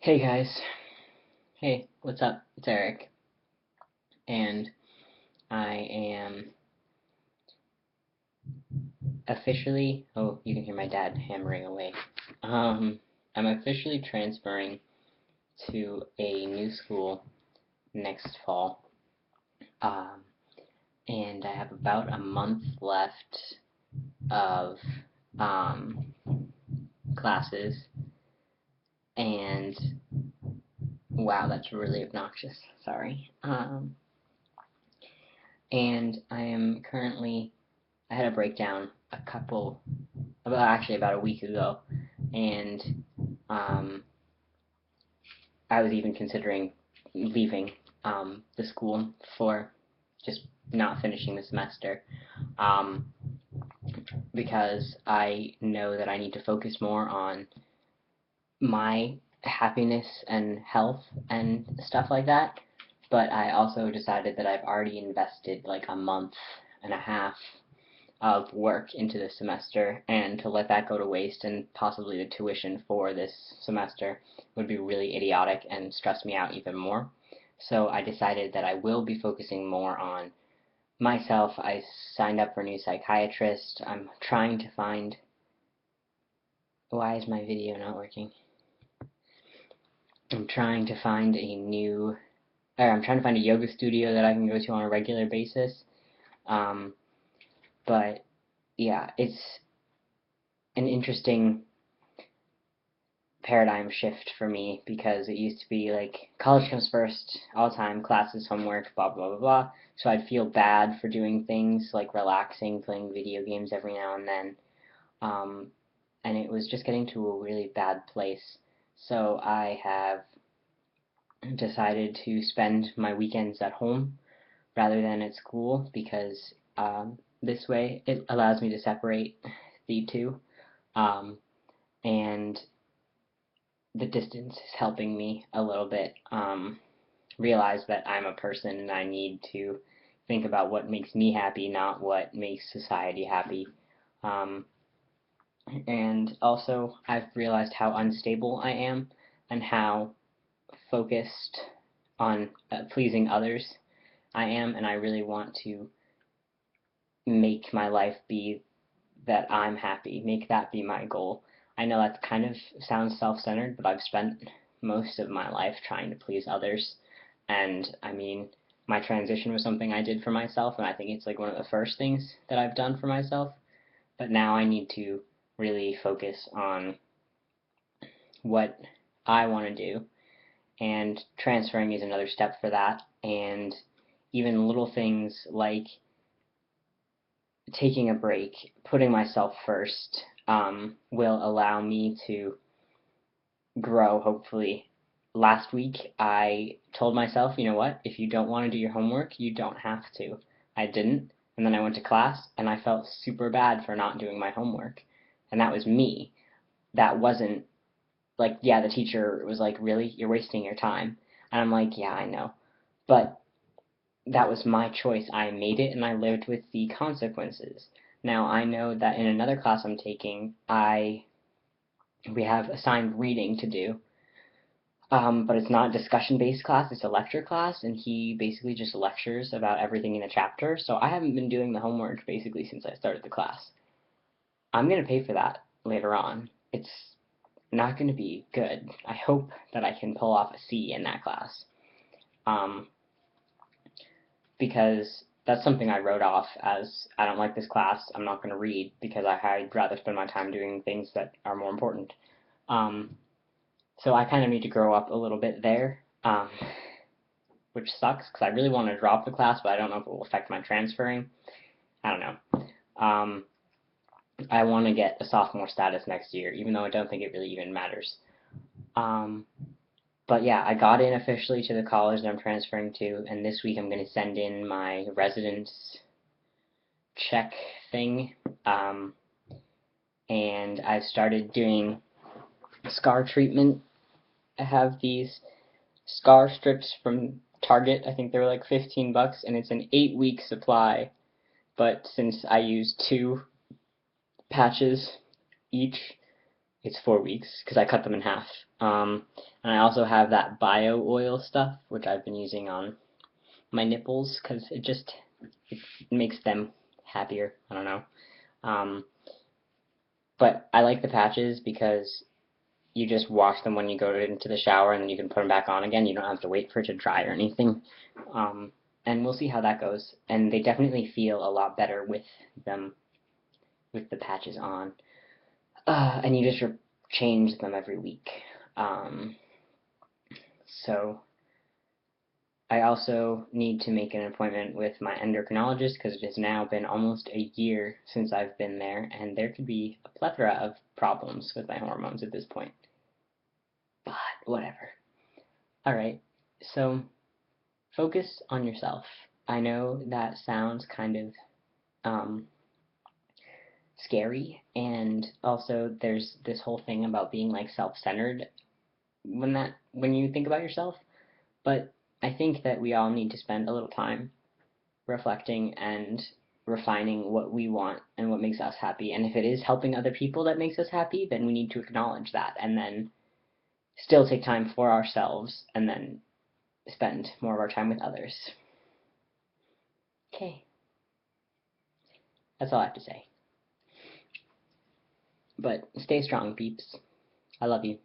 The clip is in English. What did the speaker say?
Hey guys. Hey, what's up? It's Eric. And I am officially, oh, you can hear my dad hammering away. I'm officially transferring to a new school next fall. Um, and I have about a month left of um, classes. And wow, that's really obnoxious. Sorry. And I am currently, I had a breakdown about a week ago, and um, I was even considering leaving the school for just not finishing the semester, um, because I know that I need to focus more on my happiness and health and stuff like that. But I also decided that I've already invested like a month and a half of work into this semester, and to let that go to waste and possibly the tuition for this semester would be really idiotic and stress me out even more. So I decided that I will be focusing more on myself. I signed up for a new psychiatrist. I'm trying to find. Why is my video not working? I'm trying to find a new. I'm trying to find a yoga studio that I can go to on a regular basis. Um, but yeah, it's an interesting paradigm shift for me, because it used to be like college comes first all the time, classes, homework, blah blah blah blah. So I'd feel bad for doing things like relaxing, playing video games every now and then, um, and it was just getting to a really bad place. So I have decided to spend my weekends at home rather than at school, because this way it allows me to separate the two, um, and the distance is helping me a little bit realize that I'm a person and I need to think about what makes me happy, not what makes society happy. Um, and also, I've realized how unstable I am and how focused on pleasing others I am, and I really want to make my life be that I'm happy, make that be my goal. I know that kind of sounds self-centered, but I've spent most of my life trying to please others. And I mean, my transition was something I did for myself, and I think it's like one of the first things that I've done for myself. But now I need to really focus on what I want to do, and transferring is another step for that. And even little things like taking a break, putting myself first, will allow me to grow, hopefully. Last week, I told myself, you know what, if you don't want to do your homework, you don't have to. I didn't, and then I went to class, and I felt super bad for not doing my homework. And that was me. That wasn't like, yeah, the teacher was like, really? You're wasting your time. And I'm like, yeah, I know. But that was my choice. I made it, and I lived with the consequences. Now, I know that in another class I'm taking, we have assigned reading to do, but it's not a discussion-based class, it's a lecture class, and he basically just lectures about everything in the chapter. So I haven't been doing the homework basically since I started the class. I'm going to pay for that later on. It's not going to be good. I hope that I can pull off a C in that class, um, because that's something I wrote off as, I don't like this class, I'm not going to read, because I'd rather spend my time doing things that are more important. Um, so I kind of need to grow up a little bit there, which sucks because I really want to drop the class, but I don't know if it will affect my transferring. I don't know. Um, I want to get a sophomore status next year, even though I don't think it really even matters. Um, but yeah, I got in officially to the college that I'm transferring to, and this week I'm going to send in my residence check thing. Um, and I've started doing scar treatment. I have these scar strips from Target. I think they were like 15 bucks, and it's an 8-week supply. But since I use two patches each, It's 4 weeks because I cut them in half. And I also have that bio oil stuff, which I've been using on my nipples because it makes them happier. I don't know. Um, but I like the patches because you just wash them when you go into the shower and then you can put them back on again. You don't have to wait for it to dry or anything. And we'll see how that goes. And they definitely feel a lot better with them, with the patches on. And you just change them every week. Um, so I also need to make an appointment with my endocrinologist because it has now been almost a year since I've been there, and there could be a plethora of problems with my hormones at this point. But whatever. Alright, so focus on yourself. I know that sounds kind of um, scary, and also there's this whole thing about being like self-centered when you think about yourself, but I think that we all need to spend a little time reflecting and refining what we want and what makes us happy. And if it is helping other people that makes us happy, then we need to acknowledge that and then still take time for ourselves and then spend more of our time with others. Okay, that's all I have to say. But stay strong, peeps. I love you.